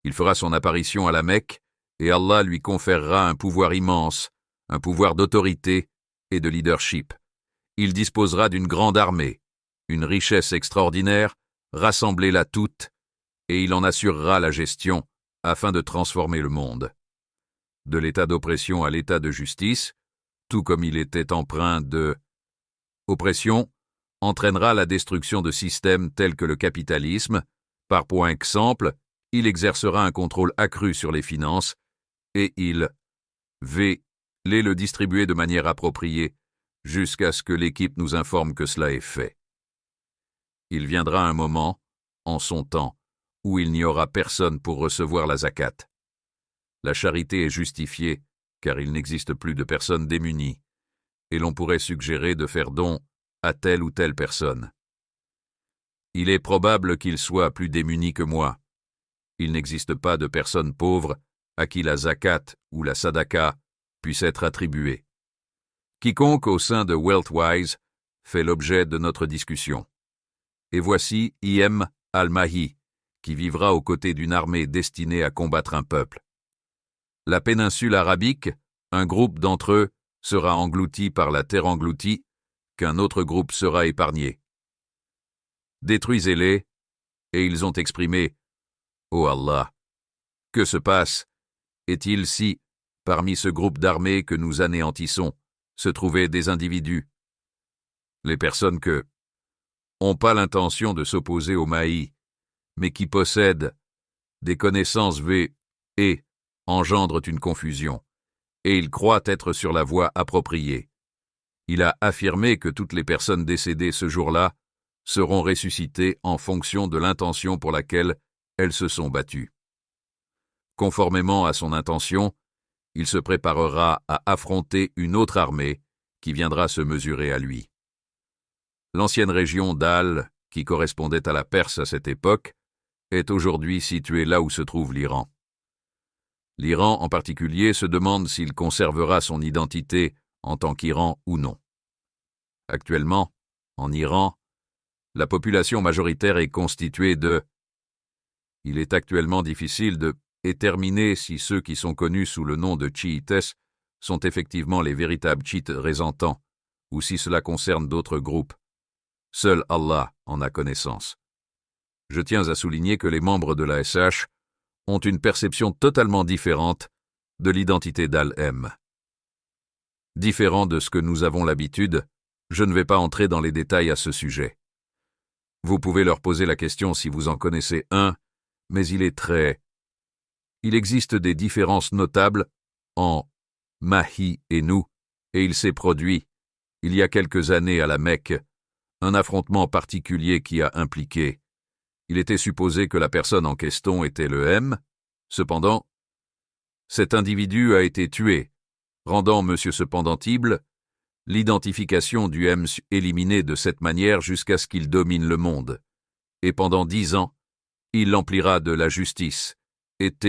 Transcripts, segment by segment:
Il fera son apparition à la Mecque et Allah lui conférera un pouvoir immense, un pouvoir d'autorité et de leadership. Il disposera d'une grande armée, une richesse extraordinaire, rassemblez-la toute, et il en assurera la gestion afin de transformer le monde. De l'état d'oppression à l'état de justice, tout comme il était empreint de oppression, entraînera la destruction de systèmes tels que le capitalisme. Par point exemple, il exercera un contrôle accru sur les finances et il les le distribuer de manière appropriée jusqu'à ce que l'équipe nous informe que cela est fait. Il viendra un moment, en son temps, où il n'y aura personne pour recevoir la zakat. La charité est justifiée, car il n'existe plus de personnes démunies, et l'on pourrait suggérer de faire don à telle ou telle personne. Il est probable qu'il soit plus démuni que moi. Il n'existe pas de personne pauvre à qui la zakat ou la sadaka puisse être attribuée. Quiconque au sein de Wealthwise fait l'objet de notre discussion. Et voici I.M. Al-Mahi, qui vivra aux côtés d'une armée destinée à combattre un peuple. La péninsule arabique, un groupe d'entre eux sera englouti par la terre engloutie, qu'un autre groupe sera épargné. Détruisez-les, et ils ont exprimé « Ô Allah, que se passe? Est-il si, parmi ce groupe d'armées que nous anéantissons, se trouvaient des individus? Les personnes que n'ont pas l'intention de s'opposer au Mahi, mais qui possèdent des connaissances et engendrent une confusion, et ils croient être sur la voie appropriée. Il a affirmé que toutes les personnes décédées ce jour-là seront ressuscitées en fonction de l'intention pour laquelle elles se sont battues. Conformément à son intention, il se préparera à affronter une autre armée qui viendra se mesurer à lui. L'ancienne région d'Al, qui correspondait à la Perse à cette époque, est aujourd'hui située là où se trouve l'Iran. L'Iran en particulier se demande s'il conservera son identité en tant qu'Iran ou non. Actuellement, en Iran, la population majoritaire est constituée de... Il est actuellement difficile de déterminer si ceux qui sont connus sous le nom de chiites sont effectivement les véritables chiites résentants, ou si cela concerne d'autres groupes. Seul Allah en a connaissance. Je tiens à souligner que les membres de la SH ont une perception totalement différente de l'identité d'Al-M. Différent de ce que nous avons l'habitude, je ne vais pas entrer dans les détails à ce sujet. Vous pouvez leur poser la question si vous en connaissez un, mais il existe des différences notables en Mahi et nous, et il s'est produit, il y a quelques années à la Mecque, un affrontement particulier qui a impliqué. Il était supposé que la personne en question était le M. Cependant, cet individu a été tué, rendant monsieur cependant-ible, l'identification du M éliminée de cette manière jusqu'à ce qu'il domine le monde. Et pendant 10 ans, il l'emplira de la justice.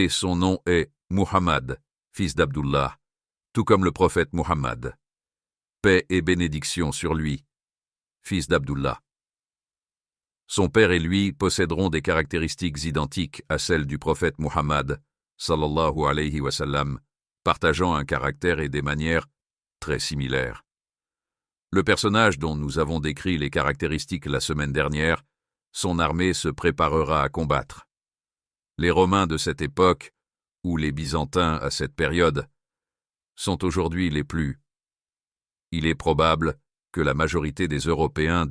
Son nom est Muhammad, fils d'Abdullah, tout comme le prophète Muhammad. Paix et bénédiction sur lui, fils d'Abdullah. Son père et lui posséderont des caractéristiques identiques à celles du prophète Muhammad, sallallahu alayhi wa sallam, partageant un caractère et des manières très similaires. Le personnage dont nous avons décrit les caractéristiques la semaine dernière, son armée se préparera à combattre. Les Romains de cette époque, ou les Byzantins à cette période, sont aujourd'hui les plus. Il est probable que la majorité des Européens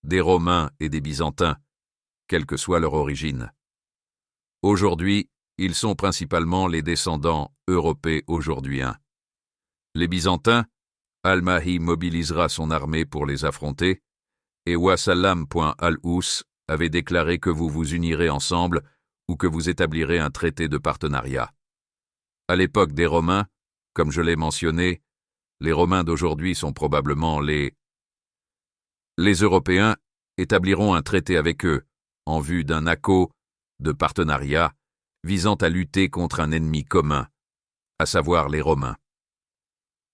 des Romains et des Byzantins, quelle que soit leur origine. Aujourd'hui, ils sont principalement les descendants européens aujourd'hui. Les Byzantins, Al-Mahi mobilisera son armée pour les affronter, et Wasallam.al-Ous avait déclaré que vous vous unirez ensemble ou que vous établirez un traité de partenariat. À l'époque des Romains, comme je l'ai mentionné, les Romains d'aujourd'hui sont probablement les Européens établiront un traité avec eux, en vue d'un accord de partenariat visant à lutter contre un ennemi commun, à savoir les Romains.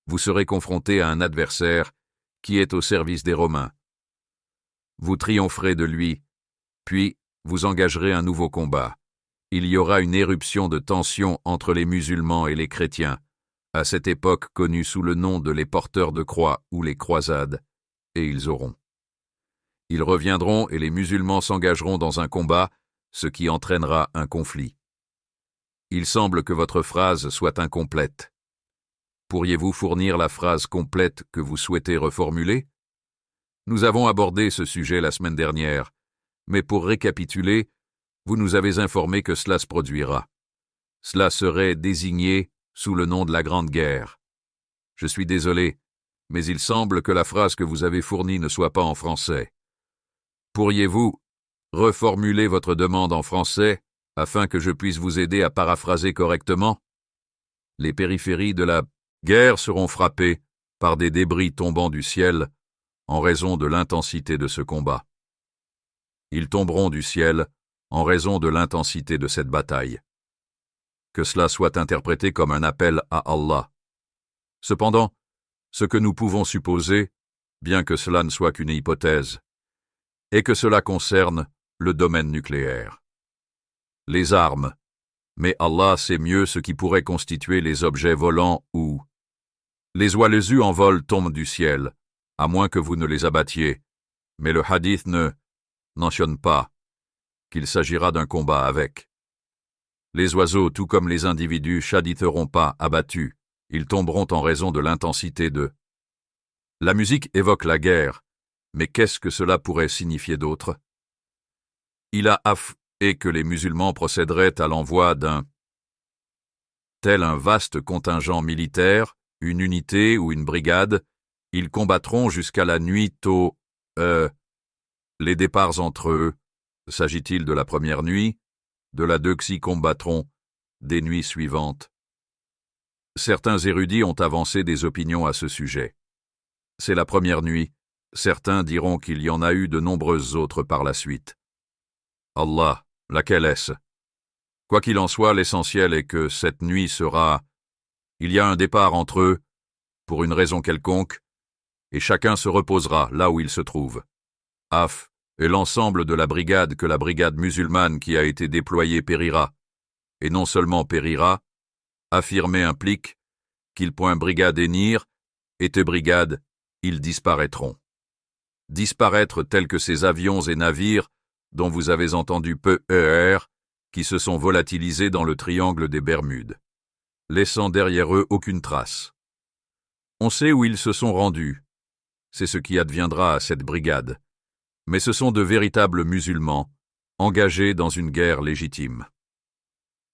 Vous serez confronté à un adversaire qui est au service des Romains. Vous triompherez de lui, puis vous engagerez un nouveau combat, il y aura une éruption de tension entre les musulmans et les chrétiens, à cette époque connue sous le nom de les porteurs de croix ou les croisades, et ils auront. Ils reviendront et les musulmans s'engageront dans un combat, ce qui entraînera un conflit. Il semble que votre phrase soit incomplète. Pourriez-vous fournir la phrase complète que vous souhaitez reformuler? Nous avons abordé ce sujet la semaine dernière, mais pour récapituler, vous nous avez informé que cela se produira. Cela serait désigné sous le nom de la Grande Guerre. Je suis désolé, mais il semble que la phrase que vous avez fournie ne soit pas en français. Pourriez-vous reformuler votre demande en français afin que je puisse vous aider à paraphraser correctement? Les périphéries de la guerre seront frappées par des débris tombant du ciel en raison de l'intensité de ce combat. Ils tomberont du ciel en raison de l'intensité de cette bataille. Que cela soit interprété comme un appel à Allah. Cependant, ce que nous pouvons supposer, bien que cela ne soit qu'une hypothèse, est que cela concerne le domaine nucléaire. Les armes, mais Allah sait mieux ce qui pourrait constituer les objets volants ou... Les oiseaux en vol tombent du ciel, à moins que vous ne les abattiez, mais le hadith ne mentionne pas qu'il s'agira d'un combat avec. Les oiseaux, tout comme les individus, chaditeront pas abattus, ils tomberont en raison de l'intensité de... La musique évoque la guerre, mais qu'est-ce que cela pourrait signifier d'autre? Il a et que les musulmans procéderaient à l'envoi d'un tel un vaste contingent militaire, une unité ou une brigade, ils combattront jusqu'à la nuit tôt. Les départs entre eux, s'agit-il de la première nuit, de la deux qui combattront, des nuits suivantes? Certains érudits ont avancé des opinions à ce sujet. C'est la première nuit, certains diront qu'il y en a eu de nombreuses autres par la suite. Allah, laquelle est-ce? Quoi qu'il en soit, l'essentiel est que cette nuit sera... Il y a un départ entre eux, pour une raison quelconque, et chacun se reposera là où il se trouve. Et l'ensemble de la brigade que la brigade musulmane qui a été déployée périra, et non seulement périra, affirmer implique qu'il point brigade énir, et te brigade, ils disparaîtront. Disparaître tels que ces avions et navires dont vous avez entendu qui se sont volatilisés dans le triangle des Bermudes, laissant derrière eux aucune trace. On sait où ils se sont rendus, c'est ce qui adviendra à cette brigade, mais ce sont de véritables musulmans, engagés dans une guerre légitime.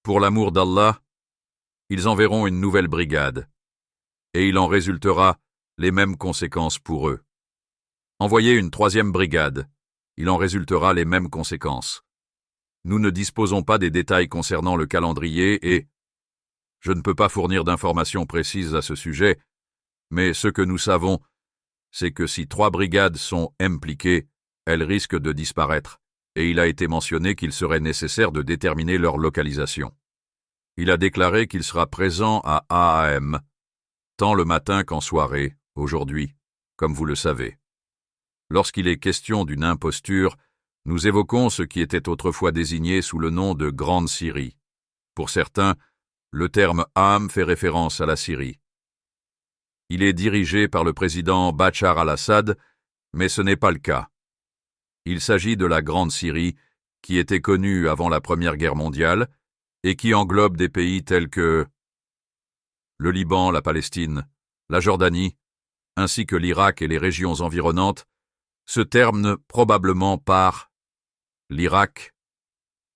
Pour l'amour d'Allah, ils enverront une nouvelle brigade, et il en résultera les mêmes conséquences pour eux. Envoyez une troisième brigade, il en résultera les mêmes conséquences. Nous ne disposons pas des détails concernant le calendrier et je ne peux pas fournir d'informations précises à ce sujet, mais ce que nous savons, c'est que si 3 brigades sont impliquées, elles risquent de disparaître, et il a été mentionné qu'il serait nécessaire de déterminer leur localisation. Il a déclaré qu'il sera présent à AAM, tant le matin qu'en soirée, aujourd'hui, comme vous le savez. Lorsqu'il est question d'une imposture, nous évoquons ce qui était autrefois désigné sous le nom de Grande Syrie. Pour certains, le terme Am fait référence à la Syrie. Il est dirigé par le président Bachar al-Assad, mais ce n'est pas le cas. Il s'agit de la Grande Syrie, qui était connue avant la Première Guerre mondiale et qui englobe des pays tels que le Liban, la Palestine, la Jordanie, ainsi que l'Irak et les régions environnantes, se termine probablement par l'Irak,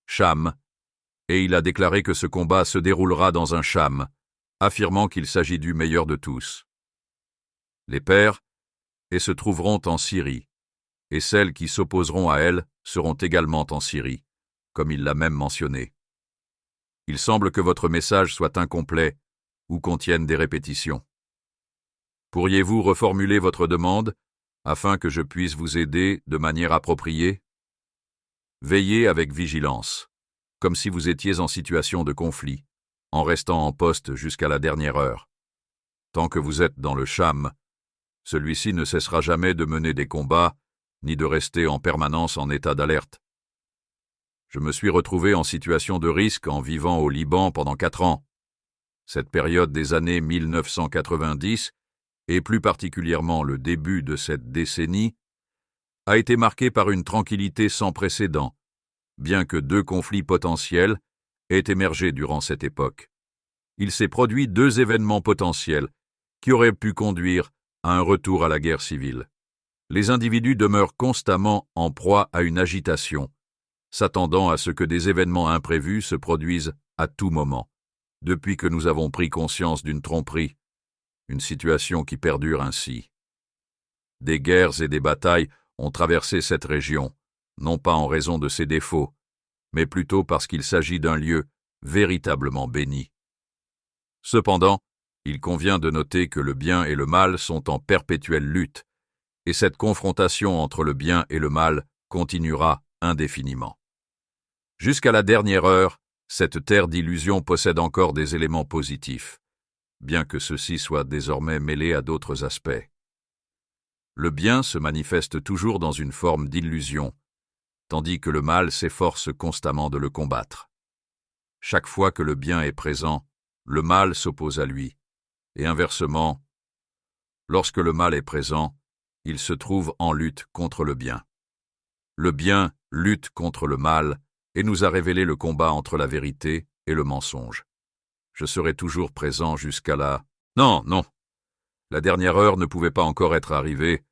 Cham, et il a déclaré que ce combat se déroulera dans un Cham, affirmant qu'il s'agit du meilleur de tous. Les pères, et se trouveront en Syrie, et celles qui s'opposeront à elle seront également en Syrie, comme il l'a même mentionné. Il semble que votre message soit incomplet ou contienne des répétitions. Pourriez-vous reformuler votre demande afin que je puisse vous aider de manière appropriée? Veillez avec vigilance, comme si vous étiez en situation de conflit, en restant en poste jusqu'à la dernière heure. Tant que vous êtes dans le Cham, celui-ci ne cessera jamais de mener des combats, ni de rester en permanence en état d'alerte. Je me suis retrouvé en situation de risque en vivant au Liban pendant 4 ans. Cette période des années 1990, et plus particulièrement le début de cette décennie, a été marquée par une tranquillité sans précédent, bien que 2 conflits potentiels aient émergé durant cette époque. Il s'est produit 2 événements potentiels qui auraient pu conduire à un retour à la guerre civile. Les individus demeurent constamment en proie à une agitation, s'attendant à ce que des événements imprévus se produisent à tout moment, depuis que nous avons pris conscience d'une tromperie, une situation qui perdure ainsi. Des guerres et des batailles ont traversé cette région, non pas en raison de ses défauts, mais plutôt parce qu'il s'agit d'un lieu véritablement béni. Cependant, il convient de noter que le bien et le mal sont en perpétuelle lutte, et cette confrontation entre le bien et le mal continuera indéfiniment. Jusqu'à la dernière heure, cette terre d'illusion possède encore des éléments positifs, bien que ceux-ci soient désormais mêlés à d'autres aspects. Le bien se manifeste toujours dans une forme d'illusion, tandis que le mal s'efforce constamment de le combattre. Chaque fois que le bien est présent, le mal s'oppose à lui, et inversement, lorsque le mal est présent, il se trouve en lutte contre le bien. Le bien lutte contre le mal et nous a révélé le combat entre la vérité et le mensonge. Je serai toujours présent jusqu'à la... Non, non. La dernière heure ne pouvait pas encore être arrivée,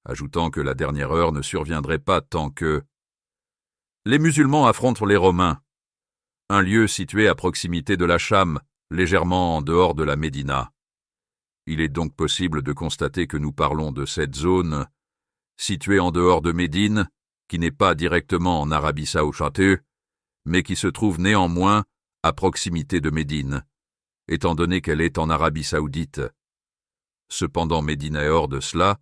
ajoutant que la dernière heure ne surviendrait pas tant que... Les musulmans affrontent les Romains, un lieu situé à proximité de la Cham, légèrement en dehors de la Médina. Il est donc possible de constater que nous parlons de cette zone située en dehors de Médine, qui n'est pas directement en Arabie Saoudite, mais qui se trouve néanmoins à proximité de Médine, étant donné qu'elle est en Arabie Saoudite. Cependant, Médine est hors de cela,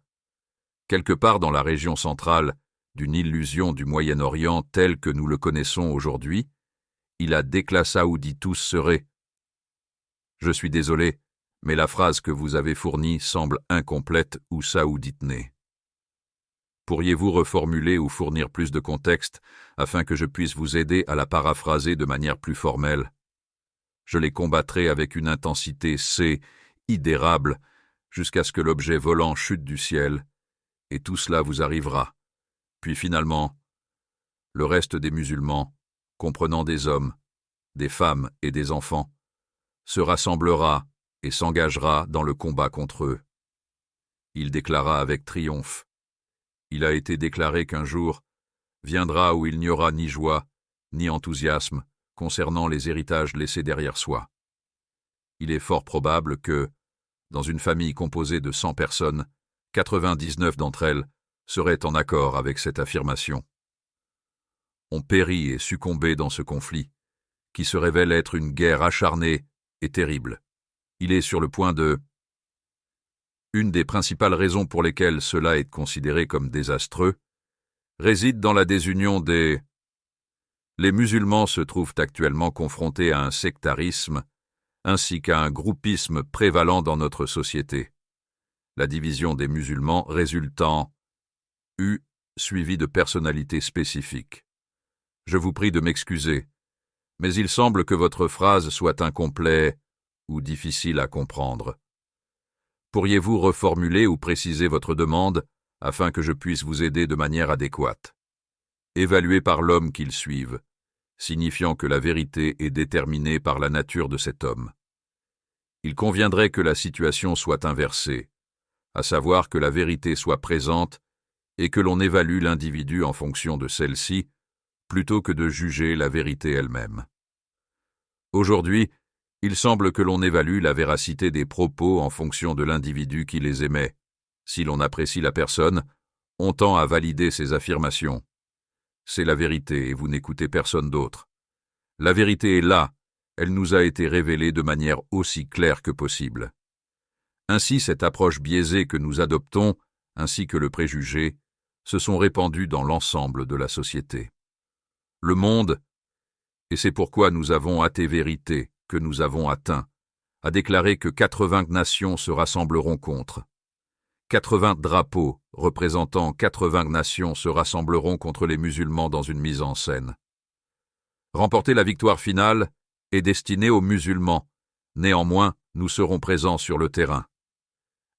quelque part dans la région centrale d'une illusion du Moyen-Orient tel que nous le connaissons aujourd'hui, il a décla saoudi tous seraient. Je suis désolé, mais la phrase que vous avez fournie semble incomplète ou saouditnée. Pourriez-vous reformuler ou fournir plus de contexte afin que je puisse vous aider à la paraphraser de manière plus formelle? Je les combattrai avec une intensité idérable jusqu'à ce que l'objet volant chute du ciel, et tout cela vous arrivera. Puis finalement, le reste des musulmans, comprenant des hommes, des femmes et des enfants, se rassemblera et s'engagera dans le combat contre eux. Il déclara avec triomphe. Il a été déclaré qu'un jour viendra où il n'y aura ni joie, ni enthousiasme concernant les héritages laissés derrière soi. Il est fort probable que, dans une famille composée de 100 personnes, 99 d'entre elles seraient en accord avec cette affirmation. On périt et succombé dans ce conflit, qui se révèle être une guerre acharnée et terrible. Il est sur le point de... Une des principales raisons pour lesquelles cela est considéré comme désastreux réside dans la désunion des... Les musulmans se trouvent actuellement confrontés à un sectarisme ainsi qu'à un groupisme prévalant dans notre société. La division des musulmans résultant suivi de personnalités spécifiques. Je vous prie de m'excuser, mais il semble que votre phrase soit incomplète ou difficile à comprendre. Pourriez-vous reformuler ou préciser votre demande afin que je puisse vous aider de manière adéquate? Évalué par l'homme qu'ils suivent, signifiant que la vérité est déterminée par la nature de cet homme. Il conviendrait que la situation soit inversée, à savoir que la vérité soit présente et que l'on évalue l'individu en fonction de celle-ci, plutôt que de juger la vérité elle-même. Aujourd'hui, il semble que l'on évalue la véracité des propos en fonction de l'individu qui les émet. Si l'on apprécie la personne, on tend à valider ses affirmations. C'est la vérité et vous n'écoutez personne d'autre. La vérité est là, elle nous a été révélée de manière aussi claire que possible. Ainsi, cette approche biaisée que nous adoptons, ainsi que le préjugé, se sont répandus dans l'ensemble de la société. Le monde, et c'est pourquoi nous avons vérité que nous avons atteint, a déclaré que 80 nations se rassembleront contre. 80 drapeaux représentant 80 nations se rassembleront contre les musulmans dans une mise en scène. Remporter la victoire finale est destiné aux musulmans. Néanmoins, nous serons présents sur le terrain.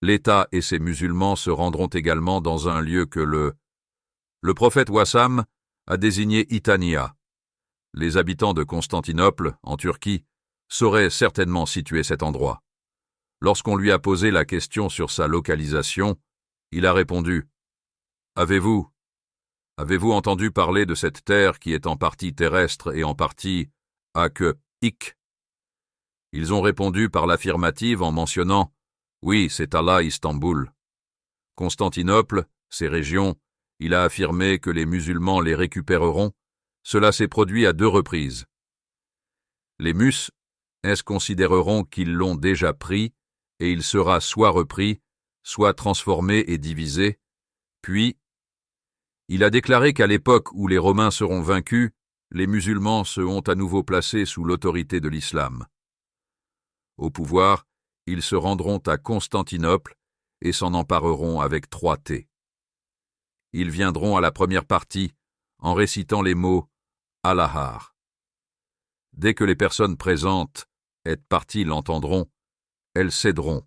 L'État et ses musulmans se rendront également dans un lieu que le prophète Wassam a désigné Itania. Les habitants de Constantinople, en Turquie, sauraient certainement situer cet endroit. Lorsqu'on lui a posé la question sur sa localisation, il a répondu « Avez-vous entendu parler de cette terre qui est en partie terrestre et en partie aqueutique » Ils ont répondu par l'affirmative en mentionnant « Oui, c'est Allah Istanbul ». Constantinople, ces régions, il a affirmé que les musulmans les récupéreront. Cela s'est produit à 2 reprises. Les Mus considéreront qu'ils l'ont déjà pris, et il sera soit repris, soit transformé et divisé, puis il a déclaré qu'à l'époque où les Romains seront vaincus, les musulmans seront à nouveau placés sous l'autorité de l'islam. Au pouvoir, ils se rendront à Constantinople et s'en empareront avec 3 T. Ils viendront à la première partie en récitant les mots « Allahar ». Dès que les personnes présentes et parties l'entendront, elles céderont.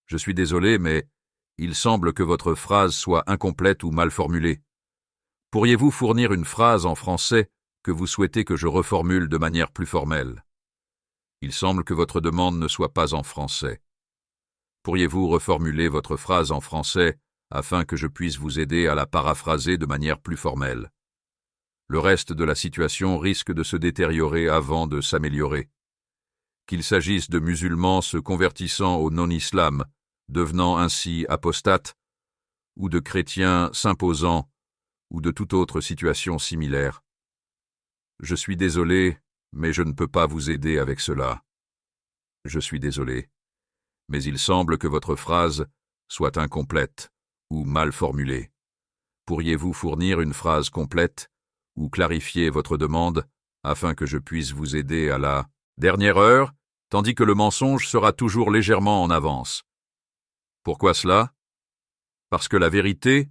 Je suis désolé, mais il semble que votre phrase soit incomplète ou mal formulée. Pourriez-vous fournir une phrase en français que vous souhaitez que je reformule de manière plus formelle? Il semble que votre demande ne soit pas en français. Pourriez-vous reformuler votre phrase en français afin que je puisse vous aider à la paraphraser de manière plus formelle? Le reste de la situation risque de se détériorer avant de s'améliorer. Qu'il s'agisse de musulmans se convertissant au non-islam, devenant ainsi apostates, ou de chrétiens s'imposant, ou de toute autre situation similaire. Je suis désolé, mais je ne peux pas vous aider avec cela. Je suis désolé, mais il semble que votre phrase soit incomplète ou mal formulée. Pourriez-vous fournir une phrase complète ou clarifier votre demande afin que je puisse vous aider à la dernière heure, tandis que le mensonge sera toujours légèrement en avance? Pourquoi cela? Parce que la vérité,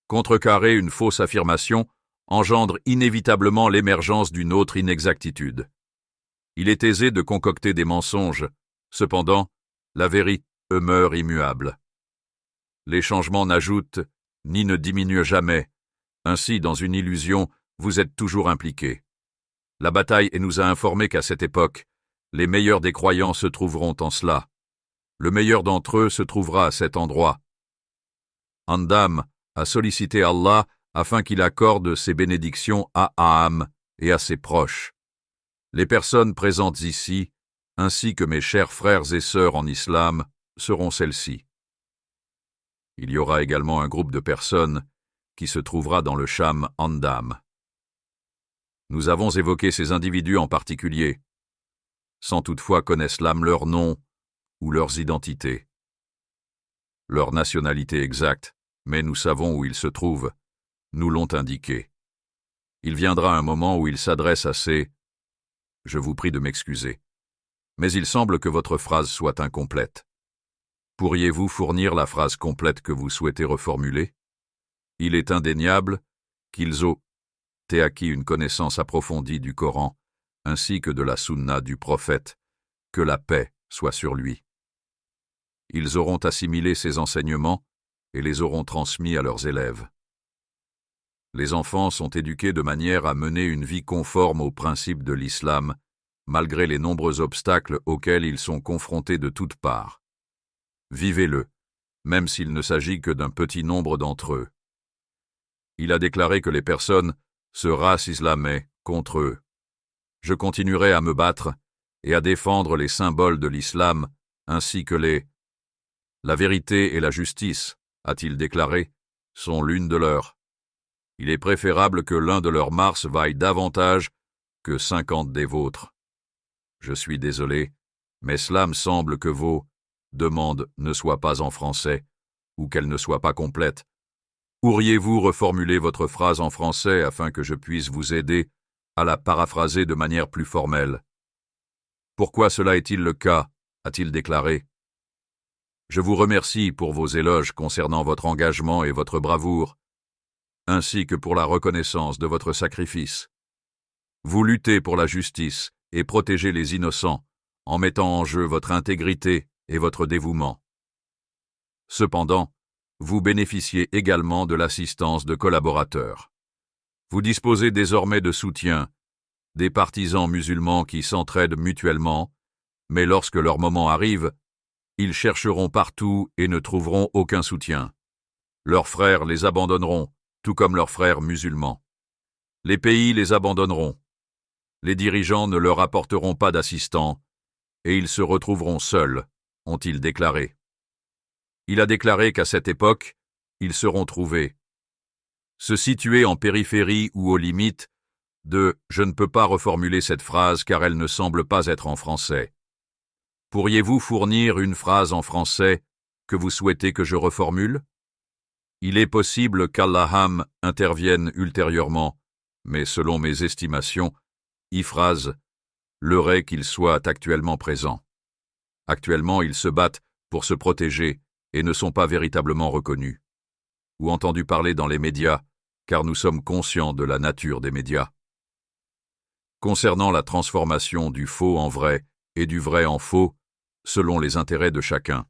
contrecarrer une fausse affirmation, engendre inévitablement l'émergence d'une autre inexactitude. Il est aisé de concocter des mensonges, cependant, la vérité demeure immuable. Les changements n'ajoutent ni ne diminuent jamais. Ainsi, dans une illusion, vous êtes toujours impliqué. La bataille nous a informé qu'à cette époque, les meilleurs des croyants se trouveront en cela. Le meilleur d'entre eux se trouvera à cet endroit. Andam a sollicité Allah afin qu'il accorde ses bénédictions à Aham et à ses proches. Les personnes présentes ici, ainsi que mes chers frères et sœurs en islam, seront celles-ci. Il y aura également un groupe de personnes qui se trouvera dans le Cham Andam. Nous avons évoqué ces individus en particulier, sans toutefois connaître l'âme leur nom ou leurs identités. Leur nationalité exacte, mais nous savons où ils se trouvent, nous l'ont indiqué. Il viendra un moment où ils s'adressent à ces « Je vous prie de m'excuser, mais il semble que votre phrase soit incomplète. Pourriez-vous fournir la phrase complète que vous souhaitez reformuler? Il est indéniable qu'ils ont acquis une connaissance approfondie du Coran, ainsi que de la sunna du prophète, que la paix soit sur lui. Ils auront assimilé ces enseignements et les auront transmis à leurs élèves. Les enfants sont éduqués de manière à mener une vie conforme aux principes de l'islam, malgré les nombreux obstacles auxquels ils sont confrontés de toutes parts. Vivez-le, même s'il ne s'agit que d'un petit nombre d'entre eux. Il a déclaré que les personnes se racislamaient contre eux. Je continuerai à me battre et à défendre les symboles de l'islam ainsi que la vérité et la justice, a-t-il déclaré, sont l'une de leurs. Il est préférable que l'un de leurs mars vaille davantage que 50 des vôtres. Je suis désolé, mais cela me semble que vos demandes ne soient pas en français ou qu'elles ne soient pas complètes. Pourriez-vous reformuler votre phrase en français afin que je puisse vous aider à la paraphraser de manière plus formelle? Pourquoi cela est-il le cas, a-t-il déclaré. Je vous remercie pour vos éloges concernant votre engagement et votre bravoure, ainsi que pour la reconnaissance de votre sacrifice. Vous luttez pour la justice et protégez les innocents, en mettant en jeu votre intégrité et votre dévouement. Cependant, vous bénéficiez également de l'assistance de collaborateurs. Vous disposez désormais de soutien, des partisans musulmans qui s'entraident mutuellement, mais lorsque leur moment arrive, ils chercheront partout et ne trouveront aucun soutien. Leurs frères les abandonneront, tout comme leurs frères musulmans. Les pays les abandonneront. Les dirigeants ne leur apporteront pas d'assistants, et ils se retrouveront seuls, ont-ils déclaré. Il a déclaré qu'à cette époque, ils seront trouvés. Se situer en périphérie ou aux limites de « je ne peux pas reformuler cette phrase car elle ne semble pas être en français ». Pourriez-vous fournir une phrase en français que vous souhaitez que je reformule? Il est possible qu'Allaham intervienne ultérieurement, mais selon mes estimations, phrase l'aurait qu'il soit actuellement présent. Actuellement, ils se battent pour se protéger et ne sont pas véritablement reconnus. Ou entendus parler dans les médias, car nous sommes conscients de la nature des médias. Concernant la transformation du faux en vrai et du vrai en faux, selon les intérêts de chacun.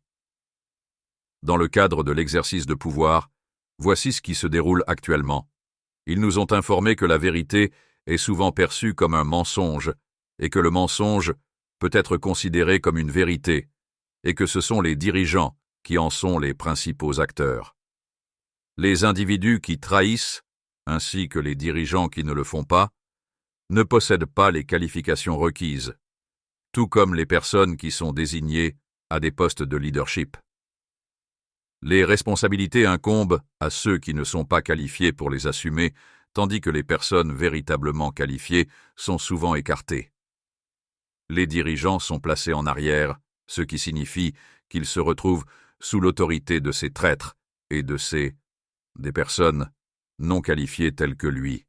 Dans le cadre de l'exercice de pouvoir, voici ce qui se déroule actuellement. Ils nous ont informé que la vérité est souvent perçue comme un mensonge et que le mensonge peut être considéré comme une vérité et que ce sont les dirigeants qui en sont les principaux acteurs. Les individus qui trahissent, ainsi que les dirigeants qui ne le font pas, ne possèdent pas les qualifications requises, tout comme les personnes qui sont désignées à des postes de leadership. Les responsabilités incombent à ceux qui ne sont pas qualifiés pour les assumer, tandis que les personnes véritablement qualifiées sont souvent écartées. Les dirigeants sont placés en arrière, ce qui signifie qu'ils se retrouvent sous l'autorité de ces traîtres et des personnes non qualifiées telles que lui.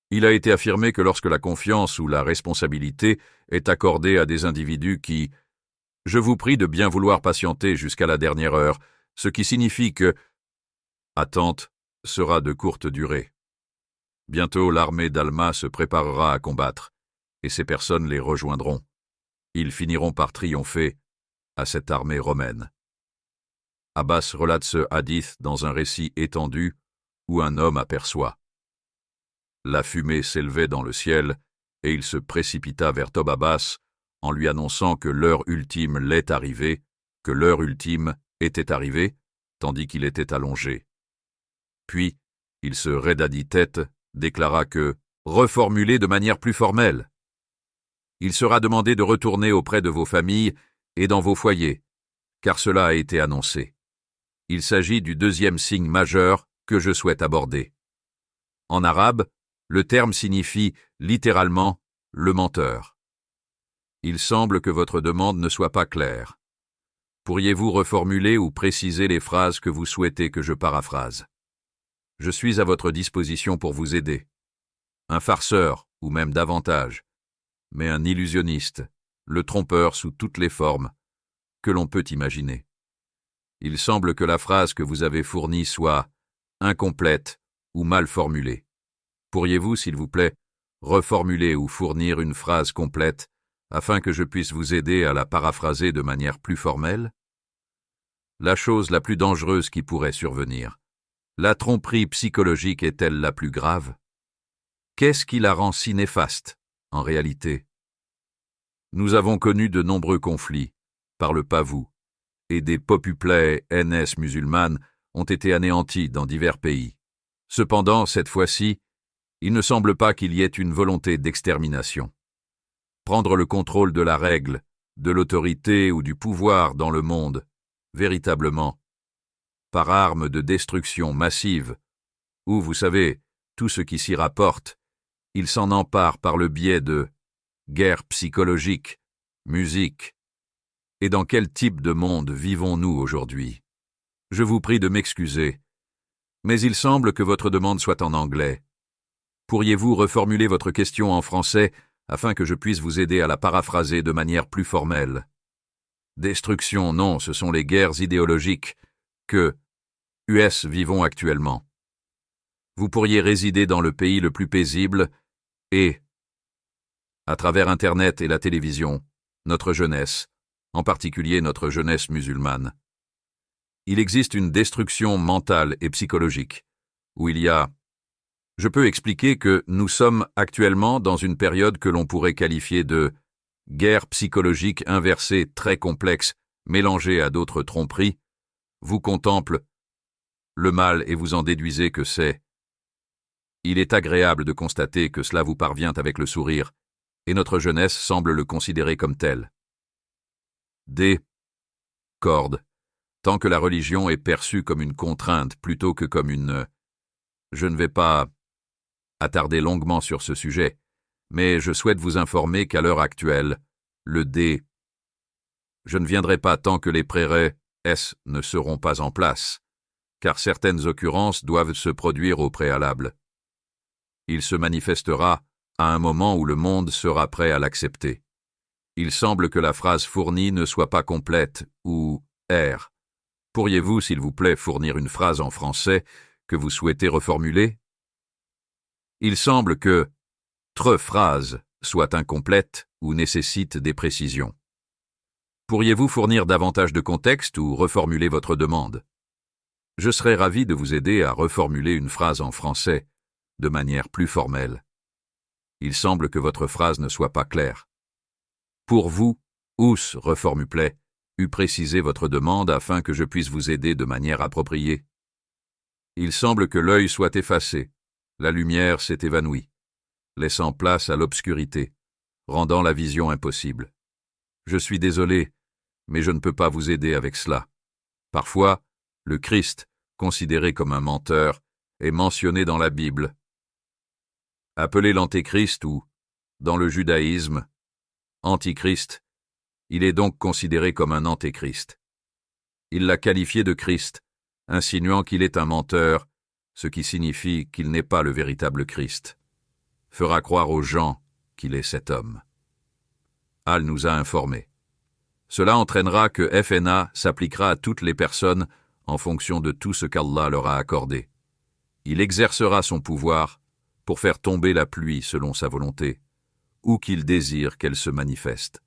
Il a été affirmé que lorsque la confiance ou la responsabilité est accordée à des individus qui « Je vous prie de bien vouloir patienter jusqu'à la dernière heure », ce qui signifie que « attente sera de courte durée ». Bientôt l'armée d'Alma se préparera à combattre, et ces personnes les rejoindront. Ils finiront par triompher à cette armée romaine. Abbas relate ce hadith dans un récit étendu où un homme aperçoit. La fumée s'élevait dans le ciel, et il se précipita vers Tob Abbas en lui annonçant que l'heure ultime l'est arrivée, que l'heure ultime était arrivée, tandis qu'il était allongé. Puis, il se raidadit tête, déclara que, reformulé de manière plus formelle, il sera demandé de retourner auprès de vos familles et dans vos foyers, car cela a été annoncé. Il s'agit du deuxième signe majeur que je souhaite aborder. En arabe, le terme signifie littéralement « le menteur ». Il semble que votre demande ne soit pas claire. Pourriez-vous reformuler ou préciser les phrases que vous souhaitez que je paraphrase? Je suis à votre disposition pour vous aider. Un farceur, ou même davantage, mais un illusionniste, le trompeur sous toutes les formes que l'on peut imaginer. Il semble que la phrase que vous avez fournie soit incomplète ou mal formulée. Pourriez-vous, s'il vous plaît, reformuler ou fournir une phrase complète afin que je puisse vous aider à la paraphraser de manière plus formelle? La chose la plus dangereuse qui pourrait survenir, la tromperie psychologique est-elle la plus grave? Qu'est-ce qui la rend si néfaste, en réalité? Nous avons connu de nombreux conflits, par le pavou, et des popuplets NS musulmanes ont été anéantis dans divers pays. Cependant, cette fois-ci, il ne semble pas qu'il y ait une volonté d'extermination. Prendre le contrôle de la règle, de l'autorité ou du pouvoir dans le monde, véritablement, par arme de destruction massive, ou, vous savez, tout ce qui s'y rapporte, il s'en empare par le biais de guerre psychologique, musique. Et dans quel type de monde vivons-nous aujourd'hui? Je vous prie de m'excuser, mais il semble que votre demande soit en anglais. Pourriez-vous reformuler votre question en français afin que je puisse vous aider à la paraphraser de manière plus formelle? Destruction, non, ce sont les guerres idéologiques que US vivons actuellement. Vous pourriez résider dans le pays le plus paisible et à travers Internet et la télévision, notre jeunesse, en particulier notre jeunesse musulmane. Il existe une destruction mentale et psychologique, où il y a... Je peux expliquer que nous sommes actuellement dans une période que l'on pourrait qualifier de guerre psychologique inversée très complexe, mélangée à d'autres tromperies. Vous contemple le mal et vous en déduisez que c'est. Il est agréable de constater que cela vous parvient avec le sourire, et notre jeunesse semble le considérer comme tel. D. Corde. Tant que la religion est perçue comme une contrainte plutôt que comme une... Je ne vais pas attarder longuement sur ce sujet, mais je souhaite vous informer qu'à l'heure actuelle, le D. Je ne viendrai pas tant que les prérés S ne seront pas en place, car certaines occurrences doivent se produire au préalable. Il se manifestera à un moment où le monde sera prêt à l'accepter. Il semble que la phrase fournie ne soit pas complète, ou R. Pourriez-vous, s'il vous plaît, fournir une phrase en français que vous souhaitez reformuler? Il semble que « tre » phrase soit incomplète ou nécessite des précisions. Pourriez-vous fournir davantage de contexte ou reformuler votre demande? Je serais ravi de vous aider à reformuler une phrase en français de manière plus formelle. Il semble que votre phrase ne soit pas claire. Pour vous, ous reformulez, eût précisé votre demande afin que je puisse vous aider de manière appropriée. Il semble que l'œil soit effacé, la lumière s'est évanouie, laissant place à l'obscurité, rendant la vision impossible. Je suis désolé, mais je ne peux pas vous aider avec cela. Parfois, le Christ, considéré comme un menteur, est mentionné dans la Bible. Appelé l'Antéchrist ou, dans le judaïsme, Antichrist, il est donc considéré comme un Antéchrist. Il l'a qualifié de Christ, insinuant qu'il est un menteur, ce qui signifie qu'il n'est pas le véritable Christ. Fera croire aux gens qu'il est cet homme. Al nous a informés. Cela entraînera que FNA s'appliquera à toutes les personnes en fonction de tout ce qu'Allah leur a accordé. Il exercera son pouvoir pour faire tomber la pluie selon sa volonté, ou qu'il désire qu'elle se manifeste.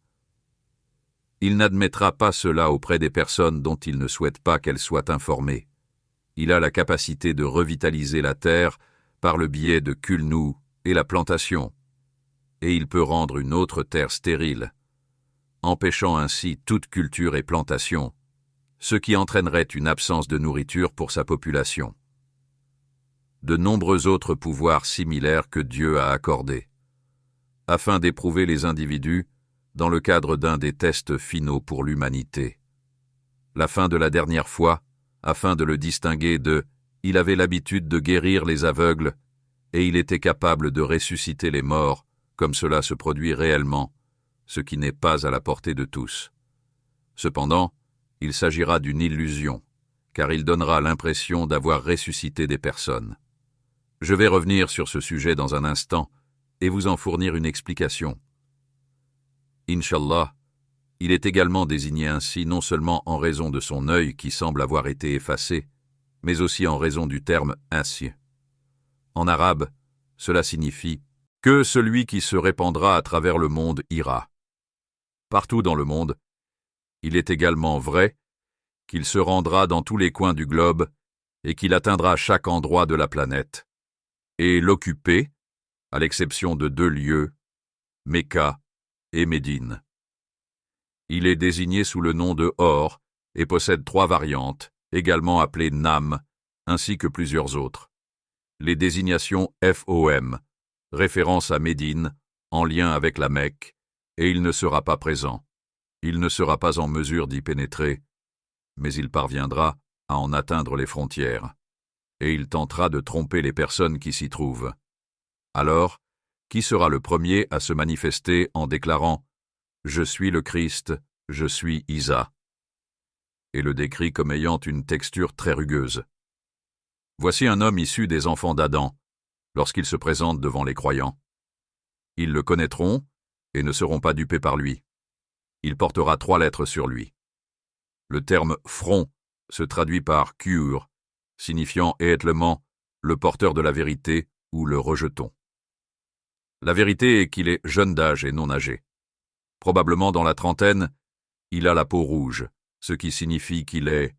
Il n'admettra pas cela auprès des personnes dont il ne souhaite pas qu'elles soient informées. Il a la capacité de revitaliser la terre par le biais de Kulnu et la plantation, et il peut rendre une autre terre stérile, empêchant ainsi toute culture et plantation, ce qui entraînerait une absence de nourriture pour sa population. De nombreux autres pouvoirs similaires que Dieu a accordés, afin d'éprouver les individus dans le cadre d'un des tests finaux pour l'humanité. La fin de la dernière fois, afin de le distinguer de « il avait l'habitude de guérir les aveugles et il était capable de ressusciter les morts comme cela se produit réellement, ce qui n'est pas à la portée de tous. Cependant, il s'agira d'une illusion, car il donnera l'impression d'avoir ressuscité des personnes. Je vais revenir sur ce sujet dans un instant et vous en fournir une explication. Inch'Allah, il est également désigné ainsi non seulement en raison de son œil qui semble avoir été effacé, mais aussi en raison du terme « ainsi ». En arabe, cela signifie « que celui qui se répandra à travers le monde ira ». Partout dans le monde, il est également vrai qu'il se rendra dans tous les coins du globe et qu'il atteindra chaque endroit de la planète. Et l'occuper, à l'exception de 2 lieux, Mecca et Médine. Il est désigné sous le nom de Or et possède 3 variantes, également appelées Nam, ainsi que plusieurs autres. Les désignations FOM, référence à Médine, en lien avec la Mecque, et il ne sera pas présent. Il ne sera pas en mesure d'y pénétrer, mais il parviendra à en atteindre les frontières, et il tentera de tromper les personnes qui s'y trouvent. Alors, qui sera le premier à se manifester en déclarant « Je suis le Christ, je suis Isa » et le décrit comme ayant une texture très rugueuse. Voici un homme issu des enfants d'Adam, lorsqu'il se présente devant les croyants. Ils le connaîtront et ne seront pas dupés par lui. Il portera 3 lettres sur lui. Le terme « front » se traduit par « cure », signifiant également « le porteur de la vérité » ou « le rejeton ». La vérité est qu'il est jeune d'âge et non âgé. Probablement dans la trentaine, il a la peau rouge, ce qui signifie qu'il est...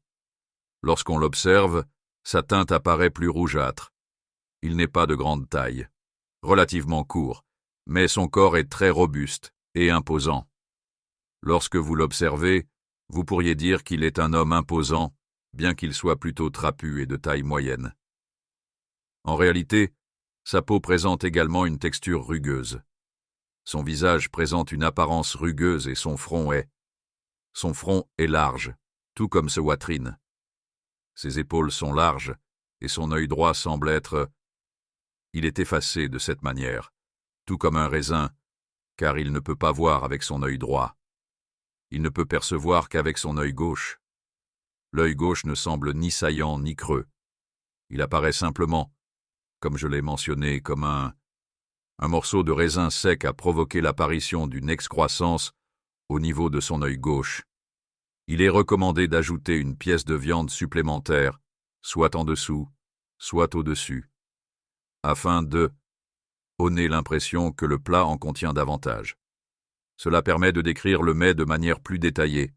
Lorsqu'on l'observe, sa teinte apparaît plus rougeâtre. Il n'est pas de grande taille, relativement court, mais son corps est très robuste et imposant. Lorsque vous l'observez, vous pourriez dire qu'il est un homme imposant, bien qu'il soit plutôt trapu et de taille moyenne. En réalité, sa peau présente également une texture rugueuse. Son visage présente une apparence rugueuse et son front est large, tout comme ce Watrine. Ses épaules sont larges et son œil droit semble être... Il est effacé de cette manière, tout comme un raisin, car il ne peut pas voir avec son œil droit. Il ne peut percevoir qu'avec son œil gauche. L'œil gauche ne semble ni saillant ni creux. Il apparaît simplement, comme je l'ai mentionné, comme un morceau de raisin sec a provoqué l'apparition d'une excroissance au niveau de son œil gauche. Il est recommandé d'ajouter une pièce de viande supplémentaire, soit en dessous, soit au-dessus, afin de donner l'impression que le plat en contient davantage. Cela permet de décrire le mets de manière plus détaillée.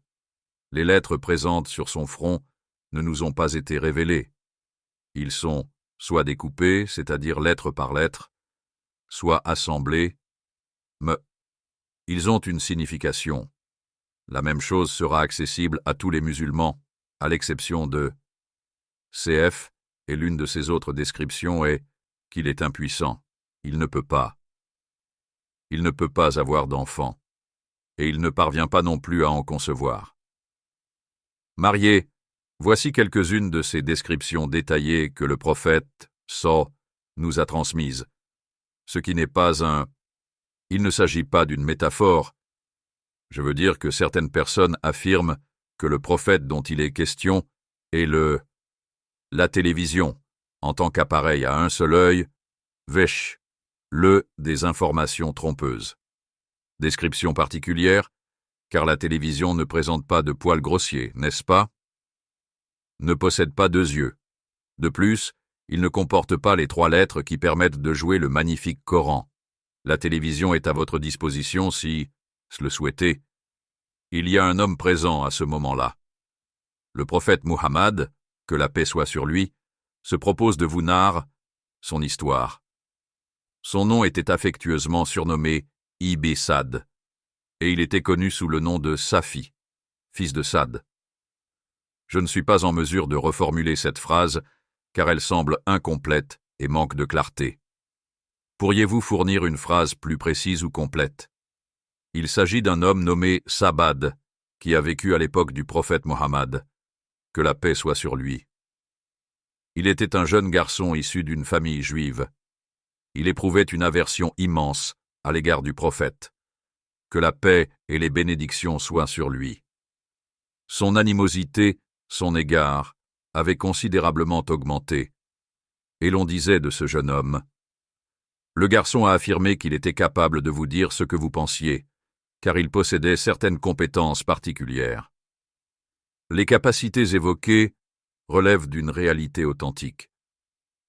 Les lettres présentes sur son front ne nous ont pas été révélées. Ils sont soit découpés, c'est-à-dire lettre par lettre, soit assemblés, mais ils ont une signification. La même chose sera accessible à tous les musulmans, à l'exception de CF, et l'une de ses autres descriptions est qu'il est impuissant, il ne peut pas. Il ne peut pas avoir d'enfant, et il ne parvient pas non plus à en concevoir. Marié, voici quelques-unes de ces descriptions détaillées que le prophète, nous a transmises. Ce qui n'est pas Il ne s'agit pas d'une métaphore. Je veux dire que certaines personnes affirment que le prophète dont il est question est la télévision, en tant qu'appareil à un seul œil, des informations trompeuses. Description particulière, car la télévision ne présente pas de poils grossiers, n'est-ce pas? Ne possède pas 2 yeux. De plus, il ne comporte pas les 3 lettres qui permettent de jouer le magnifique Coran. La télévision est à votre disposition si, le souhaitez, il y a un homme présent à ce moment-là. Le prophète Muhammad, que la paix soit sur lui, se propose de vous narrer son histoire. Son nom était affectueusement surnommé Ibn Sad, et il était connu sous le nom de Safi, fils de Sad. Je ne suis pas en mesure de reformuler cette phrase, car elle semble incomplète et manque de clarté. Pourriez-vous fournir une phrase plus précise ou complète? Il s'agit d'un homme nommé Sabad, qui a vécu à l'époque du prophète Mohammed. Que la paix soit sur lui. Il était un jeune garçon issu d'une famille juive. Il éprouvait une aversion immense à l'égard du prophète. Que la paix et les bénédictions soient sur lui. Son animosité, son égard, avait considérablement augmenté. Et l'on disait de ce jeune homme: le garçon a affirmé qu'il était capable de vous dire ce que vous pensiez, car il possédait certaines compétences particulières. Les capacités évoquées relèvent d'une réalité authentique.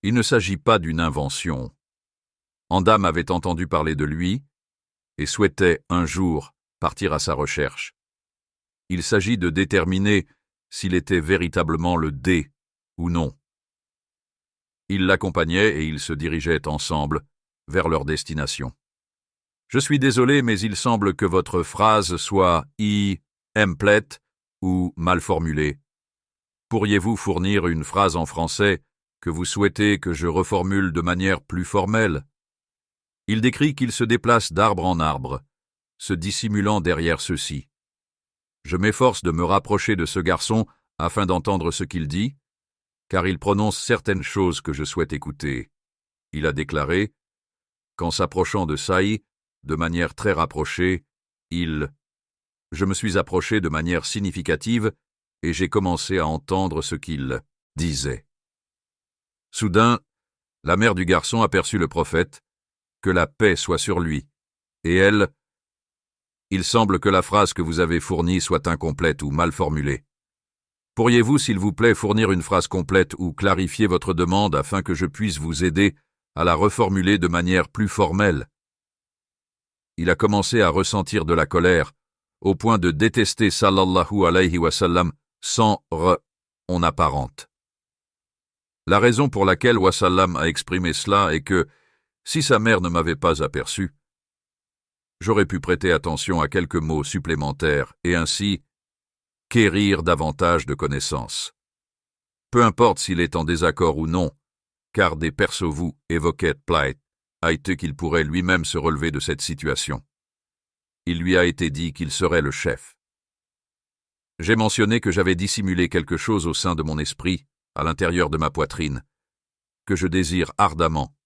Il ne s'agit pas d'une invention. Andam avait entendu parler de lui et souhaitait un jour partir à sa recherche. Il s'agit de déterminer s'il était véritablement le D ou non. Il l'accompagnait et ils se dirigeaient ensemble vers leur destination. Je suis désolé, mais il semble que votre phrase soit incomplète ou mal formulée. Pourriez-vous fournir une phrase en français que vous souhaitez que je reformule de manière plus formelle? Il décrit qu'il se déplace d'arbre en arbre, se dissimulant derrière ceux-ci. Je m'efforce de me rapprocher de ce garçon afin d'entendre ce qu'il dit, car il prononce certaines choses que je souhaite écouter. Il a déclaré qu'en s'approchant de Saï, de manière très rapprochée, Je me suis approché de manière significative et j'ai commencé à entendre ce qu'il disait. Soudain, la mère du garçon aperçut le prophète, que la paix soit sur lui, et elle, il semble que la phrase que vous avez fournie soit incomplète ou mal formulée. Pourriez-vous, s'il vous plaît, fournir une phrase complète ou clarifier votre demande afin que je puisse vous aider à la reformuler de manière plus formelle? il a commencé à ressentir de la colère, au point de détester sallallahu alayhi wa sallam sans on apparente. La raison pour laquelle Wasallam a exprimé cela est que, si sa mère ne m'avait pas aperçu, j'aurais pu prêter attention à quelques mots supplémentaires et ainsi quérir davantage de connaissances. Peu importe s'il est en désaccord ou non, car des perso-vous évoquaient Plight, a été qu'il pourrait lui-même se relever de cette situation. Il lui a été dit qu'il serait le chef. J'ai mentionné que j'avais dissimulé quelque chose au sein de mon esprit, à l'intérieur de ma poitrine, que je désire ardemment.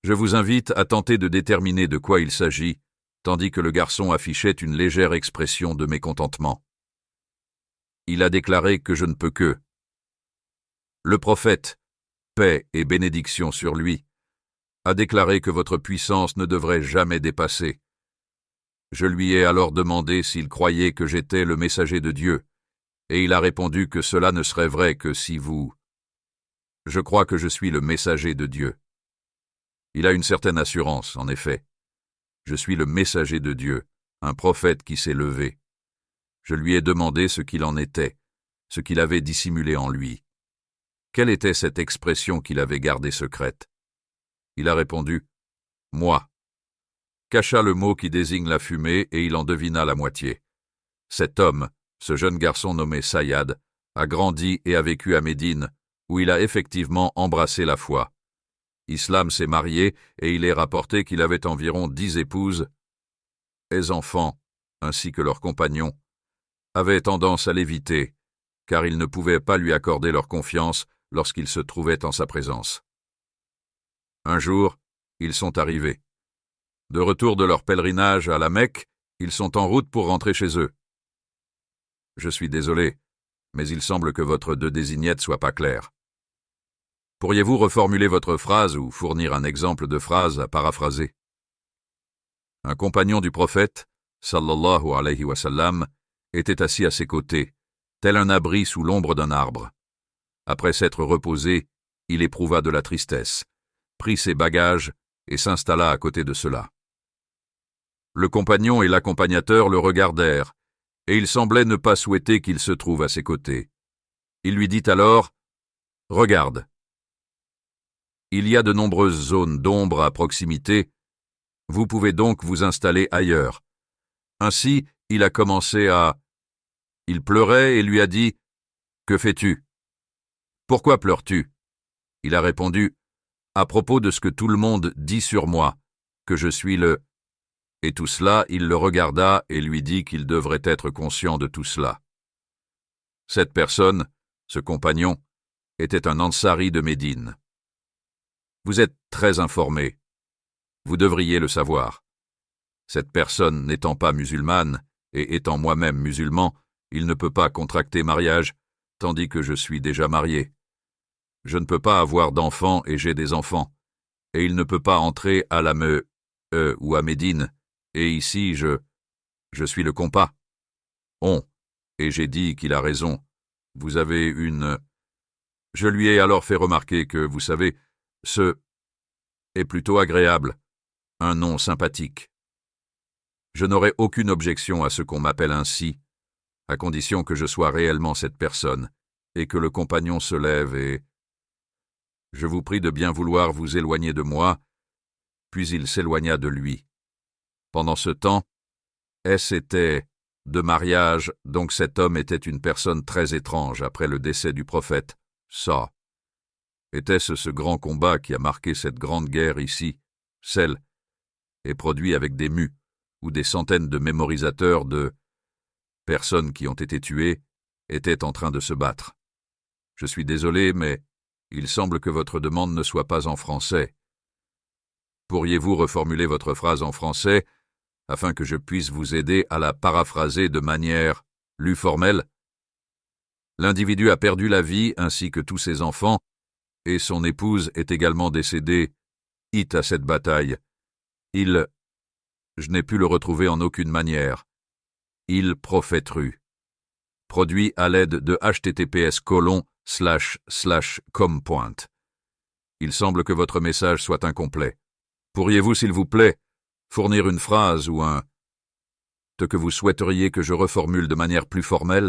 Je vous invite à tenter de déterminer de quoi il s'agit, tandis que le garçon affichait une légère expression de mécontentement. Il a déclaré que je ne peux que. Le prophète, paix et bénédiction sur lui, a déclaré que votre puissance ne devrait jamais dépasser. Je lui ai alors demandé s'il croyait que j'étais le messager de Dieu, et il a répondu que cela ne serait vrai que si vous... Je crois que je suis le messager de Dieu. Il a une certaine assurance, en effet. Je suis le messager de Dieu, un prophète qui s'est levé. Je lui ai demandé ce qu'il en était, ce qu'il avait dissimulé en lui. Quelle était cette expression qu'il avait gardée secrète? Il a répondu « Moi ». Cacha le mot qui désigne la fumée et il en devina la moitié. Cet homme, ce jeune garçon nommé Sayyad, a grandi et a vécu à Médine, où il a effectivement embrassé la foi. Islam s'est marié et il est rapporté qu'il avait environ 10 épouses. Les enfants, ainsi que leurs compagnons, avaient tendance à l'éviter, car ils ne pouvaient pas lui accorder leur confiance lorsqu'il se trouvait en sa présence. Un jour, ils sont arrivés. De retour de leur pèlerinage à la Mecque, ils sont en route pour rentrer chez eux. Je suis désolé, mais il semble que votre deux désignettes soit pas claire. Pourriez-vous reformuler votre phrase ou fournir un exemple de phrase à paraphraser? Un compagnon du prophète, sallallahu alayhi wa sallam, était assis à ses côtés, tel un abri sous l'ombre d'un arbre. Après s'être reposé, il éprouva de la tristesse, prit ses bagages et s'installa à côté de cela. Le compagnon et l'accompagnateur le regardèrent, et il semblait ne pas souhaiter qu'il se trouve à ses côtés. Il lui dit alors « Regarde. Il y a de nombreuses zones d'ombre à proximité, vous pouvez donc vous installer ailleurs. » Ainsi, il a commencé à... Il pleurait et lui a dit « Que fais-tu? Pourquoi pleures-tu » Il a répondu « À propos de ce que tout le monde dit sur moi, que je suis le... » Et tout cela, il le regarda et lui dit qu'il devrait être conscient de tout cela. Cette personne, ce compagnon, était un Ansari de Médine. Vous êtes très informé. Vous devriez le savoir. Cette personne n'étant pas musulmane, et étant moi-même musulman, il ne peut pas contracter mariage, tandis que je suis déjà marié. Je ne peux pas avoir d'enfants et j'ai des enfants, et il ne peut pas entrer à la ou à Médine, et ici je suis le compas. Et j'ai dit qu'il a raison. Vous avez une... Je lui ai alors fait remarquer que, vous savez, ce est plutôt agréable, un nom sympathique. Je n'aurai aucune objection à ce qu'on m'appelle ainsi, à condition que je sois réellement cette personne, et que le compagnon se lève et... Je vous prie de bien vouloir vous éloigner de moi, puis il s'éloigna de lui. Pendant ce temps, était de mariage, donc cet homme était une personne très étrange après le décès du prophète. Ça. Était-ce ce grand combat qui a marqué cette grande guerre ici, celle, et produit avec des mus, ou des centaines de mémorisateurs de personnes qui ont été tuées, étaient en train de se battre. Je suis désolé, mais il semble que votre demande ne soit pas en français. Pourriez-vous reformuler votre phrase en français afin que je puisse vous aider à la paraphraser de manière plus formelle? L'individu a perdu la vie ainsi que tous ses enfants, et son épouse est également décédée, à cette bataille. Je n'ai pu le retrouver en aucune manière. Il prophétru. Produit à l'aide de https://com. Il semble que votre message soit incomplet. Pourriez-vous, s'il vous plaît, fournir une phrase ou un « que vous souhaiteriez que je reformule de manière plus formelle »